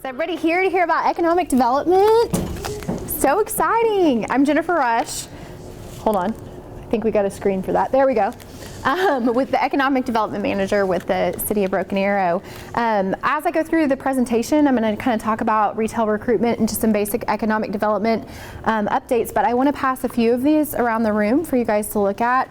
everybody here to hear about economic development? So exciting. I'm Jennifer Rush. Hold on. I think we got a screen for that. There we go. With the Economic Development Manager with the City of Broken Arrow. As I go through the presentation, I'm going to kind of talk about retail recruitment and just some basic economic development updates, but I want to pass a few of these around the room for you guys to look at.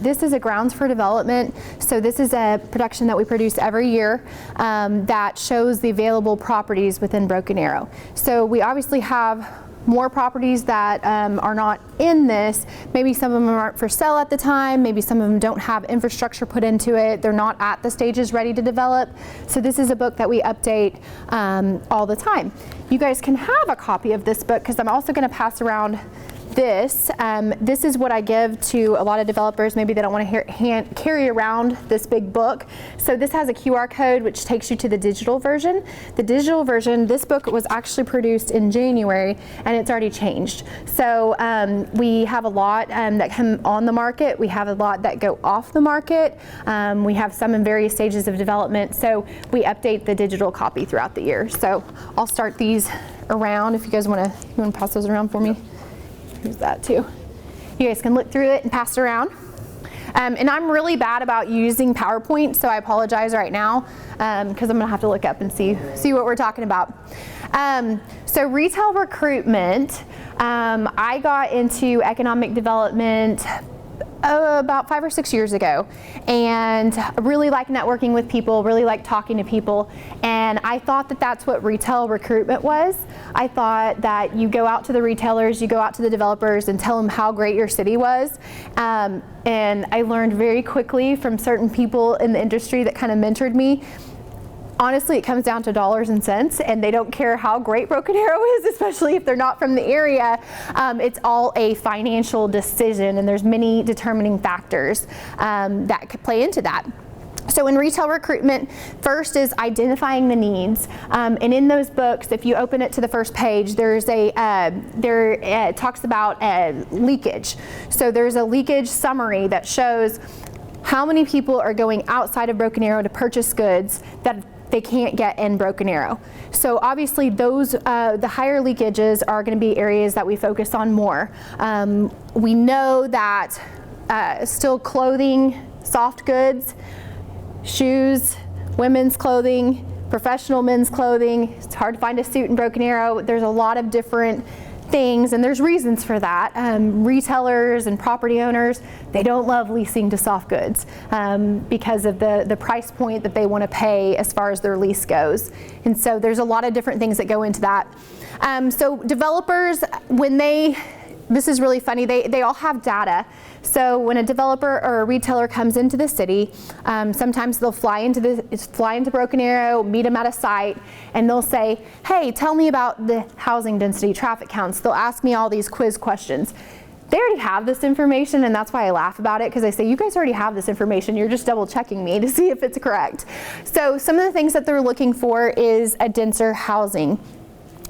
This is a Grounds for Development, so this is a production that we produce every year that shows the available properties within Broken Arrow. So we obviously have more properties that are not in this. Maybe some of them aren't for sale at the time, maybe some of them don't have infrastructure put into it, they're not at the stages ready to develop. So this is a book that we update all the time. You guys can have a copy of this book because I'm also going to pass around this. This is what I give to a lot of developers. Maybe they don't want to carry around this big book. So this has a QR code which takes you to the digital version. The digital version, this book was actually produced in January and it's already changed. So we have a lot that come on the market. We have a lot that go off the market. We have some in various stages of development. So we update the digital copy throughout the year. So I'll start these around if you guys want to pass those around for me. Use that too. You guys can look through it and pass it around. And I'm really bad about using PowerPoint, so I apologize right now because I'm gonna have to look up and see what we're talking about. So retail recruitment, I got into economic development about 5 or 6 years ago, and really like networking with people, really like talking to people, and I thought that that's what retail recruitment was. I thought that you go out to the retailers, you go out to the developers and tell them how great your city was, and I learned very quickly from certain people in the industry that kind of mentored me. Honestly, it comes down to dollars and cents, and they don't care how great Broken Arrow is, especially if they're not from the area. It's all a financial decision, and there's many determining factors that could play into that. So in retail recruitment, first is identifying the needs, and in those books, if you open it to the first page, there's it talks about leakage. So there's a leakage summary that shows how many people are going outside of Broken Arrow to purchase goods that they can't get in Broken Arrow. So obviously those, the higher leakages are going to be areas that we focus on more. We know that still clothing, soft goods, shoes, women's clothing, professional men's clothing, it's hard to find a suit in Broken Arrow. There's a lot of different things, and there's reasons for that. Retailers and property owners, they don't love leasing to soft goods because of the price point that they want to pay as far as their lease goes. And so there's a lot of different things that go into that. So developers, this is really funny, they all have data. So when a developer or a retailer comes into the city, sometimes they'll fly into Broken Arrow, meet them at a site, and they'll say, hey, tell me about the housing density, traffic counts. They'll ask me all these quiz questions. They already have this information, and that's why I laugh about it, because I say, you guys already have this information, you're just double checking me to see if it's correct. So some of the things that they're looking for is a denser housing.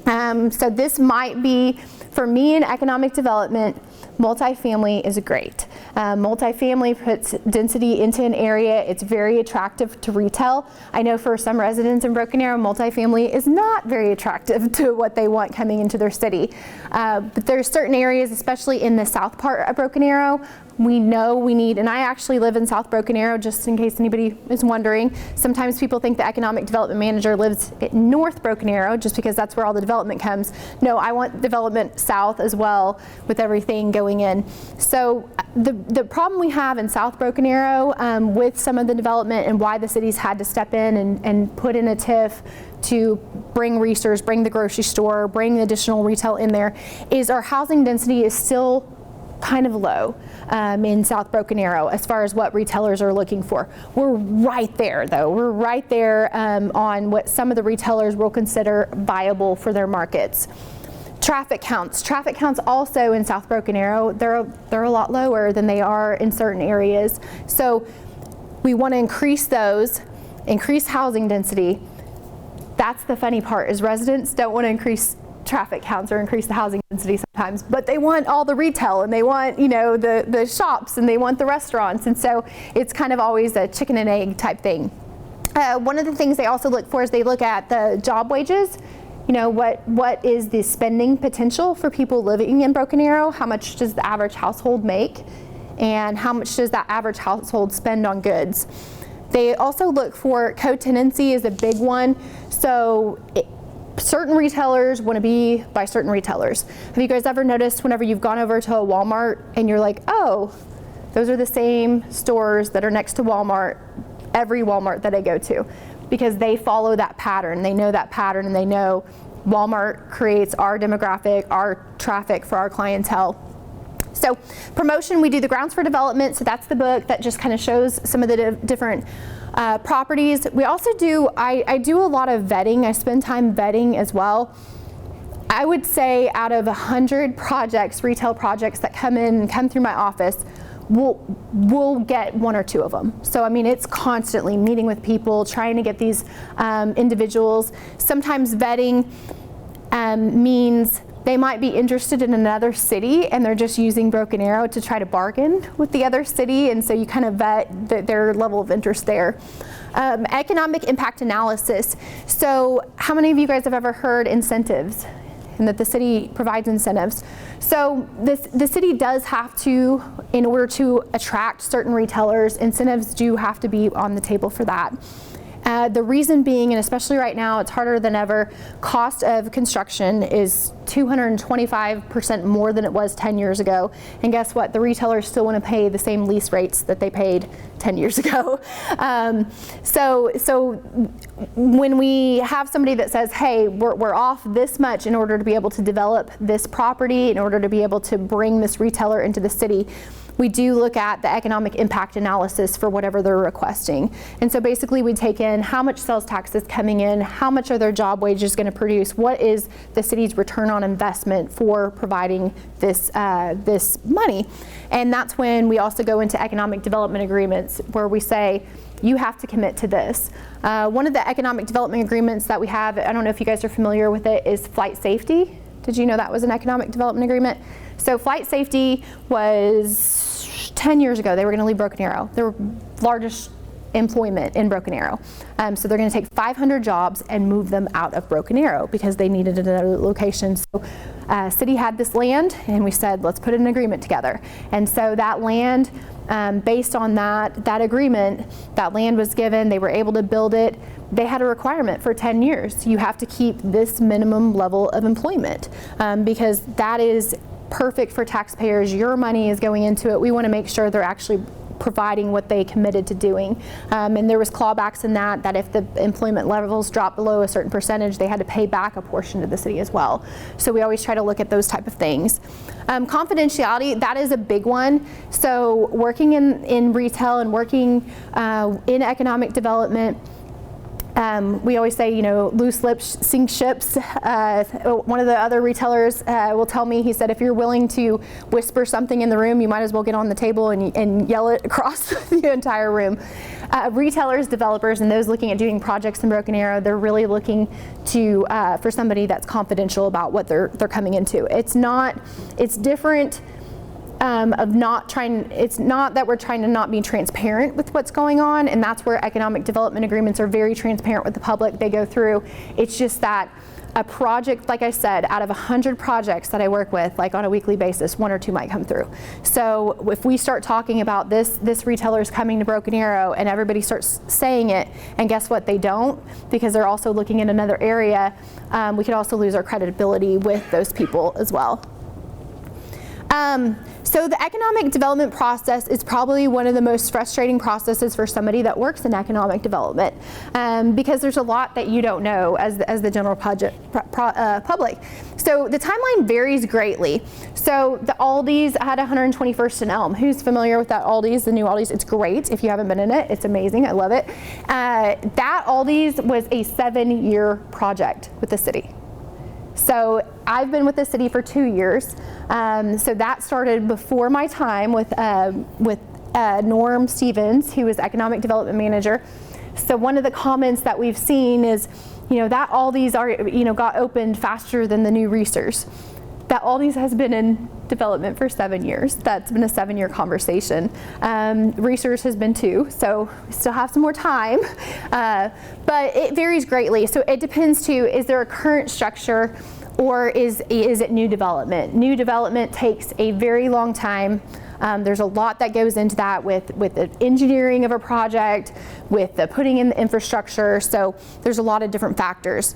So this might be, for me in economic development, multifamily is great. Multifamily puts density into an area. It's very attractive to retail. I know for some residents in Broken Arrow, multifamily is not very attractive to what they want coming into their city. But there's certain areas, especially in the south part of Broken Arrow, we know we need, and I actually live in South Broken Arrow, just in case anybody is wondering. Sometimes people think the Economic Development Manager lives in North Broken Arrow just because that's where all the development comes. No, I want development south as well with everything going in. So the problem we have in South Broken Arrow with some of the development and why the city's had to step in and put in a TIF to bring Reese's, bring the grocery store, bring the additional retail in there, is our housing density is still kind of low in South Broken Arrow as far as what retailers are looking for. We're right there though. We're right there on what some of the retailers will consider viable for their markets. Traffic counts. Traffic counts also in South Broken Arrow, they're a lot lower than they are in certain areas. So we want to increase those, increase housing density. That's the funny part, is residents don't want to increase traffic counts or increase the housing density sometimes, but they want all the retail and they want, you know, the shops and they want the restaurants, and so it's kind of always a chicken and egg type thing. One of the things they also look for is they look at the job wages. You know, what is the spending potential for people living in Broken Arrow? How much does the average household make? And how much does that average household spend on goods? They also look for co-tenancy is a big one. So certain retailers want to be by certain retailers. Have you guys ever noticed whenever you've gone over to a Walmart and you're like, oh, those are the same stores that are next to Walmart, every Walmart that I go to, because they follow that pattern. They know that pattern, and they know Walmart creates our demographic, our traffic for our clientele. So promotion, we do the grounds for development. So that's the book that just kind of shows some of the different properties. We also do, I do a lot of vetting. I spend time vetting as well. I would say out of 100 projects, retail projects that come through my office, we'll get 1 or 2 of them. So I mean, it's constantly meeting with people, trying to get these individuals. Sometimes vetting means they might be interested in another city and they're just using Broken Arrow to try to bargain with the other city, and so you kind of vet their level of interest there. Economic impact analysis. So how many of you guys have ever heard incentives, and that the city provides incentives? So the city does have to, in order to attract certain retailers, incentives do have to be on the table for that. The reason being, and especially right now, it's harder than ever, cost of construction is 225% more than it was 10 years ago. And guess what? The retailers still want to pay the same lease rates that they paid 10 years ago. So when we have somebody that says, hey, we're off this much in order to be able to develop this property, in order to be able to bring this retailer into the city, we do look at the economic impact analysis for whatever they're requesting. And so basically we take in how much sales tax is coming in, how much are their job wages going to produce, what is the city's return on investment for providing this money. And that's when we also go into economic development agreements, where we say, you have to commit to this. One of the economic development agreements that we have, I don't know if you guys are familiar with it, is flight safety. Did you know that was an economic development agreement? So flight safety was 10 years ago, they were going to leave Broken Arrow. Their largest employment in Broken Arrow. So they're going to take 500 jobs and move them out of Broken Arrow because they needed another location. So city had this land, and we said, let's put an agreement together. And so that land, based on that agreement, that land was given, they were able to build it. They had a requirement for 10 years. You have to keep this minimum level of employment because that is perfect for taxpayers. Your money is going into it. We want to make sure they're actually providing what they committed to doing. And there was clawbacks in that if the employment levels dropped below a certain percentage, they had to pay back a portion to the city as well. So we always try to look at those type of things. Confidentiality, that is a big one. So working in retail and working in economic development, we always say, you know, loose lips sink ships. One of the other retailers will tell me, he said, if you're willing to whisper something in the room, you might as well get on the table and yell it across the entire room. Retailers, developers, and those looking at doing projects in Broken Arrow, they're really looking to for somebody that's confidential about what they're coming into. It's different. It's not that we're trying to not be transparent with what's going on, and that's where economic development agreements are very transparent with the public. They go through. It's just that a project, like I said, out of 100 projects that I work with, like on a weekly basis, 1 or 2 might come through. So if we start talking about this retailer is coming to Broken Arrow and everybody starts saying it, and guess what, they don't, because they're also looking in another area, we could also lose our credibility with those people as well. So the economic development process is probably one of the most frustrating processes for somebody that works in economic development because there's a lot that you don't know as the general public. So the timeline varies greatly. So the Aldi's had 121st and Elm. Who's familiar with that Aldi's, the new Aldi's? It's great. If you haven't been in it, it's amazing. I love it. That Aldi's was a 7-year project with the city. So I've been with the city for 2 years. So that started before my time with Norm Stevens, who was economic development manager. So one of the comments that we've seen is, you know, that all these are, you know, got opened faster than the new Reesers. that Aldi's has been in development for 7 years. That's been a 7-year conversation. Research has been 2, so we still have some more time. But it varies greatly. So it depends too, is there a current structure or is it new development? New development takes a very long time. There's a lot that goes into that with the engineering of a project, with the putting in the infrastructure. So there's a lot of different factors.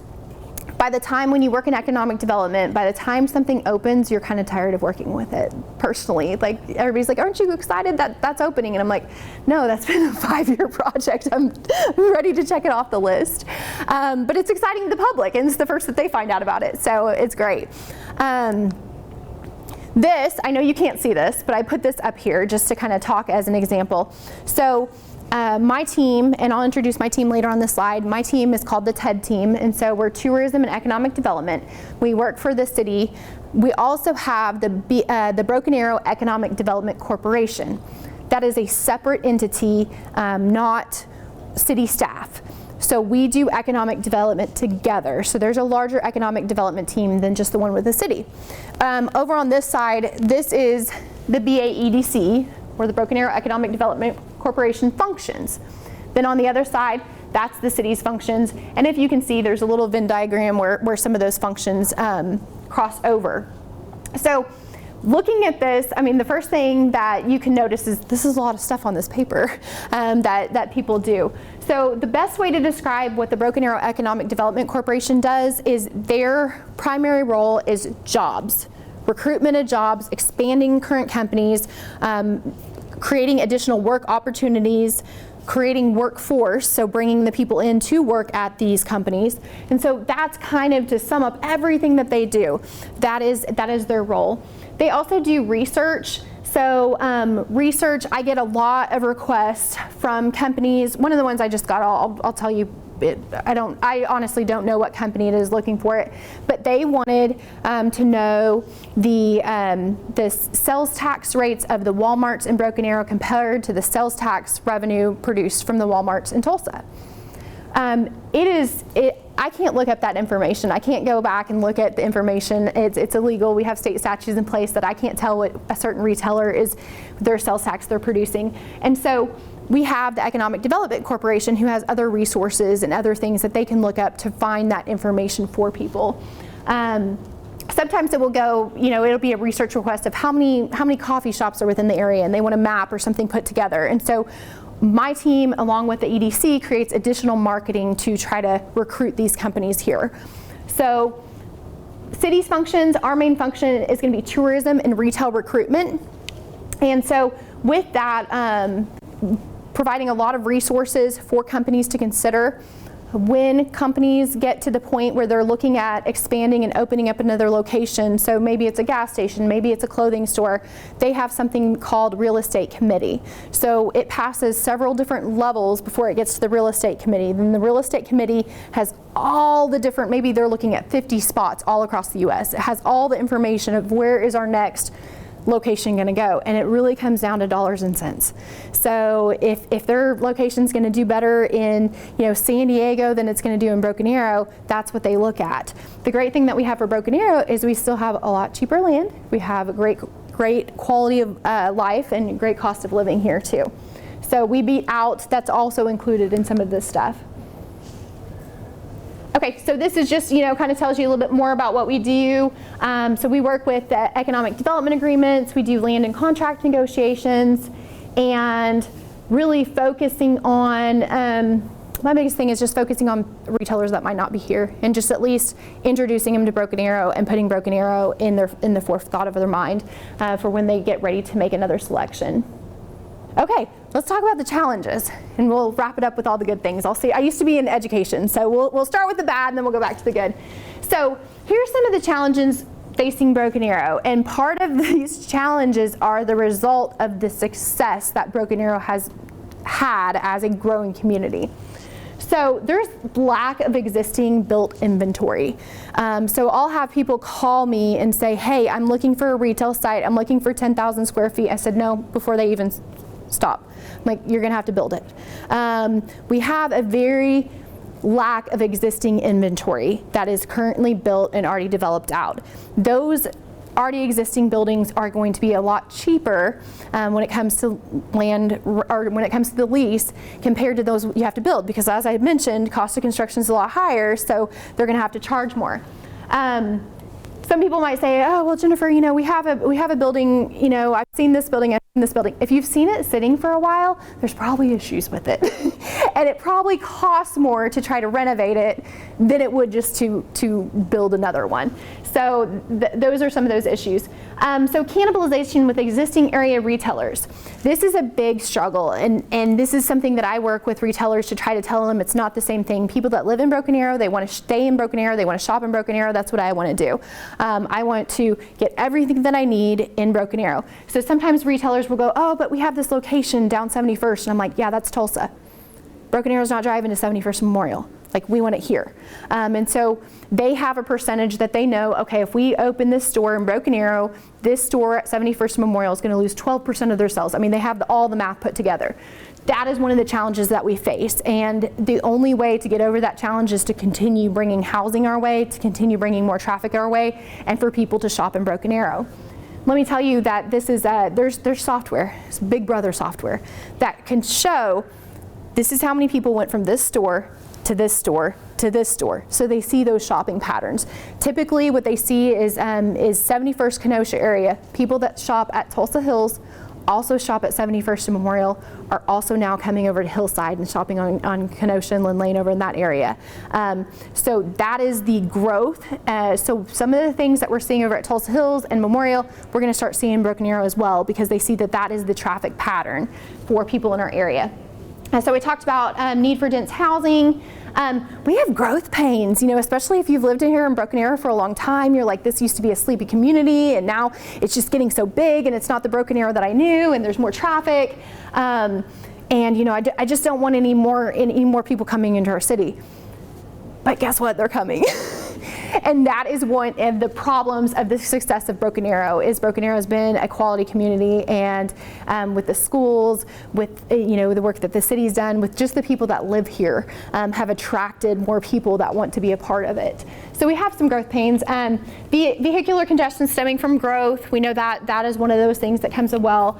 By the time when you work in economic development, by the time something opens, you're kind of tired of working with it, personally. Like, everybody's like, aren't you excited that that's opening? And I'm like, no, that's been a 5-year project. I'm ready to check it off the list. But it's exciting to the public, and it's the first that they find out about it, so it's great. This, I know you can't see this, but I put this up here just to kind of talk as an example. So my team, and I'll introduce my team later on the slide, my team is called the TED team, and so we're Tourism and Economic Development. We work for the city. We also have the Broken Arrow Economic Development Corporation. That is a separate entity, not city staff. So we do economic development together. So there's a larger economic development team than just the one with the city. Over on this side, this is the BAEDC, where the Broken Arrow Economic Development Corporation functions. Then on the other side, that's the city's functions. And if you can see, there's a little Venn diagram where some of those functions cross over. So looking at this, I mean, the first thing that you can notice is this is a lot of stuff on this paper that people do. So the best way to describe what the Broken Arrow Economic Development Corporation does is their primary role is jobs. Recruitment of jobs, expanding current companies, creating additional work opportunities, creating workforce, so bringing the people in to work at these companies. And so that's kind of, to sum up everything that they do, that is their role. They also do research. So research, I get a lot of requests from companies. One of the ones I just got, I'll tell you, I honestly don't know what company it is looking for it, but they wanted to know the sales tax rates of the Walmarts in Broken Arrow compared to the sales tax revenue produced from the Walmarts in Tulsa. I can't look up that information. I can't go back and look at the information. It's illegal. We have state statutes in place that I can't tell what a certain retailer is, their sales tax they're producing. And so we have the Economic Development Corporation, who has other resources and other things that they can look up to find that information for people. Sometimes it will go, it'll be a research request of how many coffee shops are within the area, and they want a map or something put together. And so my team, along with the EDC, creates additional marketing to try to recruit these companies here. So city's functions, our main function is going to be tourism and retail recruitment. And so with that, providing a lot of resources for companies to consider. When companies get to the point where they're looking at expanding and opening up another location, so maybe it's a gas station, maybe it's a clothing store, they have something called real estate committee. So it passes several different levels before it gets to the real estate committee. Then the real estate committee has all the different, maybe they're looking at 50 spots all across the US. It has all the information of where is our next location going to go, and it really comes down to dollars and cents. So if their location's going to do better in San Diego than it's going to do in Broken Arrow, that's what they look at. The great thing that we have for Broken Arrow is we still have a lot cheaper land. We have a great quality of life and great cost of living here too. So we beat out, that's also included in some of this stuff. Okay, so this is just, kind of tells you a little bit more about what we do. So we work with economic development agreements, we do land and contract negotiations, and really focusing on, my biggest thing is just focusing on retailers that might not be here, and just at least introducing them to Broken Arrow and putting Broken Arrow in the forethought of their mind for when they get ready to make another selection. Okay, let's talk about the challenges, and we'll wrap it up with all the good things. I used to be in education, so we'll start with the bad and then we'll go back to the good. So here's some of the challenges facing Broken Arrow, and part of these challenges are the result of the success that Broken Arrow has had as a growing community. So there's lack of existing built inventory. So I'll have people call me and say, hey, I'm looking for a retail site, I'm looking for 10,000 square feet. I said no before they even stop. Like, you're gonna have to build it. We have a very lack of existing inventory that is currently built and already developed out. Those already existing buildings are going to be a lot cheaper when it comes to land, or when it comes to the lease, compared to those you have to build, because as I mentioned, cost of construction is a lot higher, so they're going to have to charge more. Some people might say, oh, well, Jennifer, you know, we have a building, you know, I've seen this building, I've seen this building. If you've seen it sitting for a while, there's probably issues with it. And it probably costs more to try to renovate it than it would just to build another one. So those are some of those issues. So cannibalization with existing area retailers. This is a big struggle, and this is something that I work with retailers to try to tell them it's not the same thing. People that live in Broken Arrow, they want to stay in Broken Arrow, they want to shop in Broken Arrow, that's what I want to do. I want to get everything that I need in Broken Arrow. So sometimes retailers will go, oh, but we have this location down 71st, and I'm like, yeah, that's Tulsa. Broken Arrow's not driving to 71st Memorial. Like, we want it here. And so they have a percentage that they know, okay, if we open this store in Broken Arrow, this store at 71st Memorial is going to lose 12% of their sales. I mean, they have all the math put together. That is one of the challenges that we face, and the only way to get over that challenge is to continue bringing housing our way, to continue bringing more traffic our way, and for people to shop in Broken Arrow. Let me tell you that this is there's software, it's Big Brother software, that can show this is how many people went from this store to this store to this store. So they see those shopping patterns. Typically what they see is 71st Kenosha area. People that shop at Tulsa Hills also shop at 71st and Memorial are also now coming over to Hillside and shopping on Kenosha and Lynn Lane over in that area. So that is the growth. So some of the things that we're seeing over at Tulsa Hills and Memorial, we're going to start seeing in Broken Arrow as well, because they see that that is the traffic pattern for people in our area. So we talked about need for dense housing. We have growth pains, you know, especially if you've lived in here in Broken Arrow for a long time. You're like, this used to be a sleepy community, and now it's just getting so big, and it's not the Broken Arrow that I knew, and there's more traffic. And you know, I just don't want any more people coming into our city. But guess what? They're coming. And that is one of the problems of the success of Broken Arrow. Is Broken Arrow has been a quality community, and with the schools, with you know, the work that the city's done, with just the people that live here, have attracted more people that want to be a part of it. So we have some growth pains. Vehicular congestion stemming from growth, we know that that is one of those things that comes as well.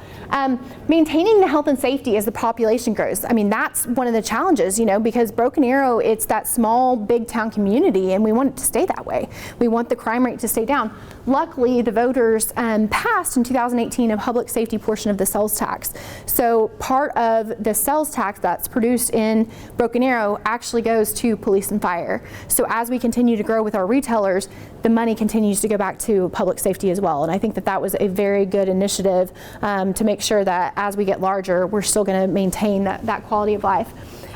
Maintaining the health and safety as the population grows. I mean, that's one of the challenges, you know, because Broken Arrow, it's that small, big town community, and we want it to stay that way. We want the crime rate to stay down. Luckily, the voters passed in 2018 a public safety portion of the sales tax. So part of the sales tax that's produced in Broken Arrow actually goes to police and fire. So as we continue to grow with our retailers, the money continues to go back to public safety as well. And I think that that was a very good initiative to make sure that as we get larger, we're still going to maintain that quality of life.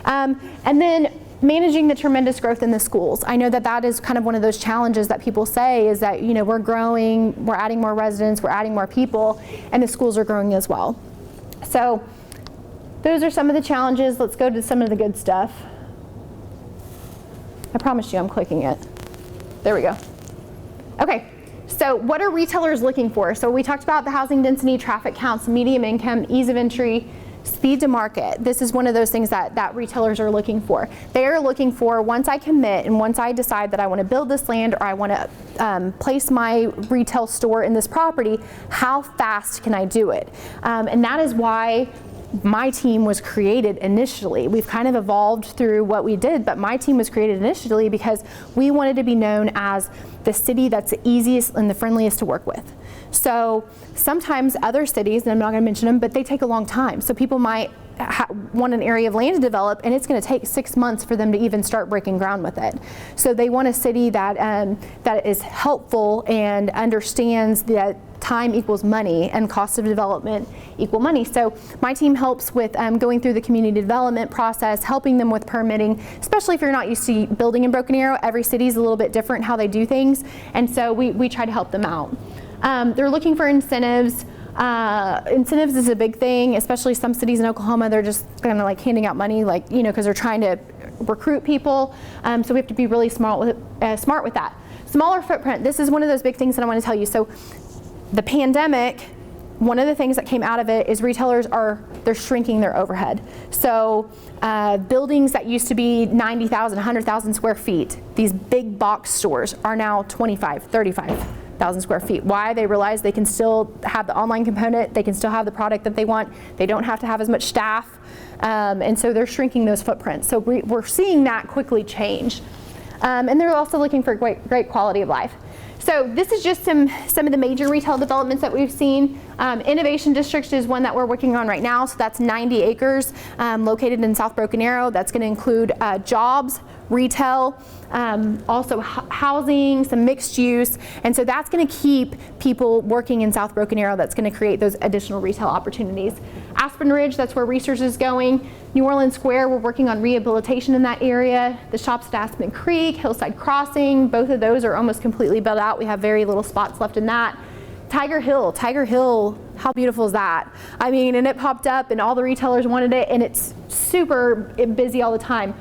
And then managing the tremendous growth in the schools. I know that that is kind of one of those challenges that people say, is that, you know, we're growing, we're adding more residents, we're adding more people, and the schools are growing as well. So those are some of the challenges. Let's go to some of the good stuff. I promise you I'm clicking it. There we go. Okay, so what are retailers looking for? So we talked about the housing density, traffic counts, medium income, ease of entry, speed to market. This is one of those things that retailers are looking for. They are looking for, once I commit and once I decide that I want to build this land or I want to place my retail store in this property, how fast can I do it? And that is why my team was created initially. We've kind of evolved through what we did, but my team was created initially because we wanted to be known as the city that's the easiest and the friendliest to work with. So sometimes other cities, and I'm not going to mention them, but they take a long time. So people might want an area of land to develop, and it's going to take 6 months for them to even start breaking ground with it. So they want a city that that is helpful and understands that time equals money and cost of development equal money. So my team helps with going through the community development process, helping them with permitting, especially if you're not used to building in Broken Arrow. Every city is a little bit different how they do things, and so we try to help them out. They're looking for incentives. Incentives is a big thing, especially some cities in Oklahoma. They're just kind of like handing out money, like, you know, because they're trying to recruit people. So we have to be really smart with that. Smaller footprint. This is one of those big things that I want to tell you. So the pandemic, one of the things that came out of it is retailers they're shrinking their overhead. So buildings that used to be 90,000, 100,000 square feet, these big box stores are now 25, 35. 1,000 square feet. Why? They realize they can still have the online component, they can still have the product that they want, they don't have to have as much staff, and so they're shrinking those footprints. So we're seeing that quickly change. And they're also looking for great quality of life. So this is just some of the major retail developments that we've seen. Innovation District is one that we're working on right now. So that's 90 acres located in South Broken Arrow. That's going to include jobs, retail, also housing, some mixed use. And so that's going to keep people working in South Broken Arrow. That's going to create those additional retail opportunities. Aspen Ridge, that's where research is going. New Orleans Square, we're working on rehabilitation in that area. The shops at Aspen Creek, Hillside Crossing, both of those are almost completely built out. We have very little spots left in that. Tiger Hill, how beautiful is that? I mean, and it popped up and all the retailers wanted it, and it's super busy all the time.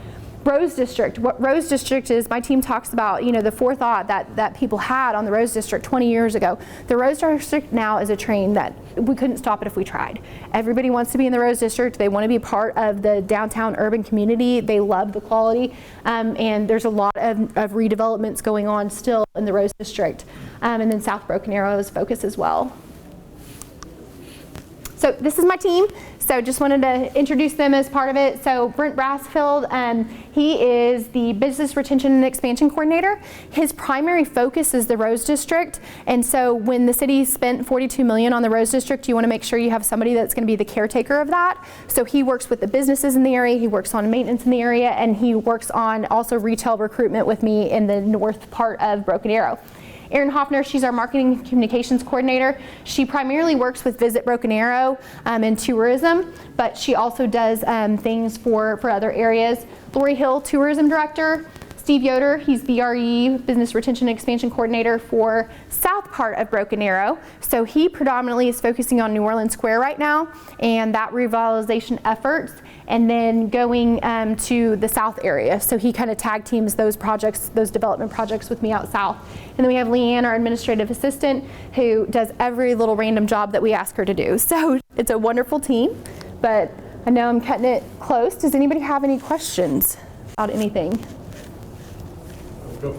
Rose District, what Rose District is, my team talks about, you know, the forethought that people had on the Rose District 20 years ago. The Rose District now is a train that we couldn't stop it if we tried. Everybody wants to be in the Rose District. They want to be part of the downtown urban community. They love the quality, and there's a lot of redevelopments going on still in the Rose District. And then South Broken Arrow's focus as well. So this is my team. So just wanted to introduce them as part of it. So Brent Brassfield, he is the Business Retention and Expansion Coordinator. His primary focus is the Rose District. And so when the city spent $42 million on the Rose District, you want to make sure you have somebody that's going to be the caretaker of that. So he works with the businesses in the area, he works on maintenance in the area, and he works on also retail recruitment with me in the north part of Broken Arrow. Erin Hoffner, she's our marketing and communications coordinator. She primarily works with Visit Broken Arrow and tourism, but she also does things for other areas. Lori Hill, tourism director. Steve Yoder, he's BRE, Business Retention and Expansion Coordinator for south part of Broken Arrow. So he predominantly is focusing on New Orleans Square right now and that revitalization efforts, and then going to the south area. So he kind of tag teams those projects, those development projects with me out south. And then we have Leanne, our administrative assistant, who does every little random job that we ask her to do. So it's a wonderful team, but I know I'm cutting it close. Does anybody have any questions about anything? Go.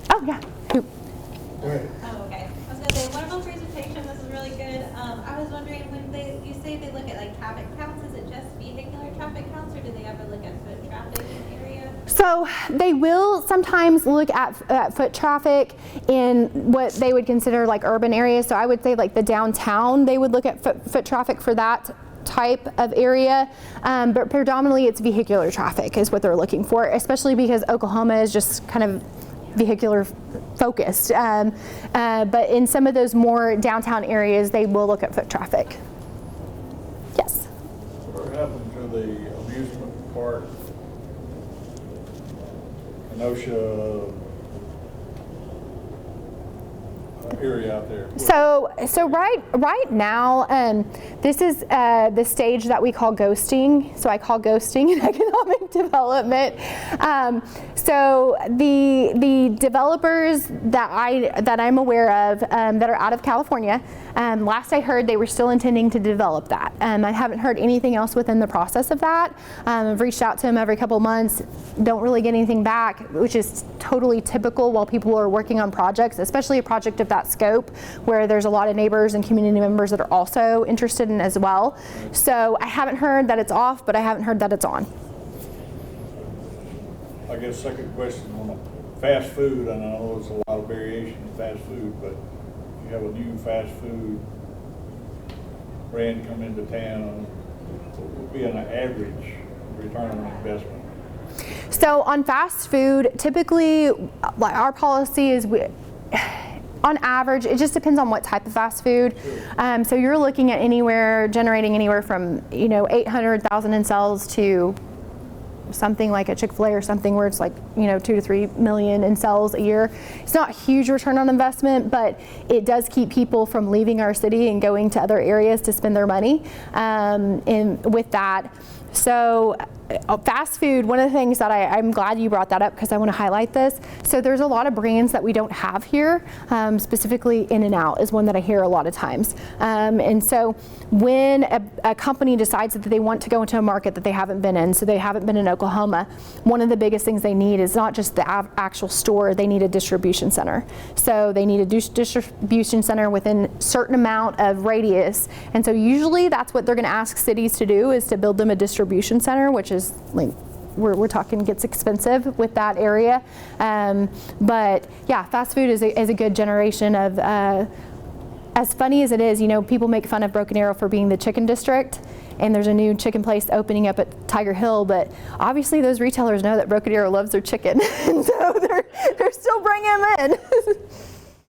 Oh, yeah. Who? Go ahead. Oh, okay. I was going to say, wonderful presentation. This is really good. I was wondering, when you say they look at like traffic counts, is it just vehicular traffic counts, or do they ever look at foot traffic in the area? So they will sometimes look at foot traffic in what they would consider like urban areas. So I would say like the downtown, they would look at foot traffic for that type of area, but predominantly it's vehicular traffic is what they're looking for, especially because Oklahoma is just kind of vehicular focused. But in some of those more downtown areas, they will look at foot traffic. Yes? What happened to the amusement park, Kenosha area out there? So right now, this is the stage that we call ghosting. So I call ghosting in economic development. So the developers that I'm aware of that are out of California, last I heard they were still intending to develop that. I haven't heard anything else within the process of that. I've reached out to them every couple months, don't really get anything back, which is totally typical while people are working on projects, especially a project of that scope where there's a lot of neighbors and community members that are also interested in as well. So I haven't heard that it's off, but I haven't heard that it's on. I guess second question on fast food, and I know there's a lot of variation in fast food, but if you have a new fast food brand come into town, what would be an average return on investment? So on fast food, typically like our policy is on average, it just depends on what type of fast food. So you're looking at generating anywhere from 800,000 in sales to something like a Chick-fil-A or something where it's like 2 to 3 million in sales a year. It's not a huge return on investment, but it does keep people from leaving our city and going to other areas to spend their money with that. So fast food, one of the things that I'm glad you brought that up because I want to highlight this. So there's a lot of brands that we don't have here, specifically In-N-Out is one that I hear a lot of times. And so when a company decides that they want to go into a market that they haven't been in, so they haven't been in Oklahoma, one of the biggest things they need is not just the actual store, they need a distribution center. So they need a distribution center within a certain amount of radius. And so usually that's what they're going to ask cities to do, is to build them a distribution center, which is like, we're talking gets expensive with that area. But yeah, fast food is a good generation of, as funny as it is, you know, people make fun of Broken Arrow for being the chicken district, and there's a new chicken place opening up at Tiger Hill, but obviously those retailers know that Broken Arrow loves their chicken, and so they're still bringing them in.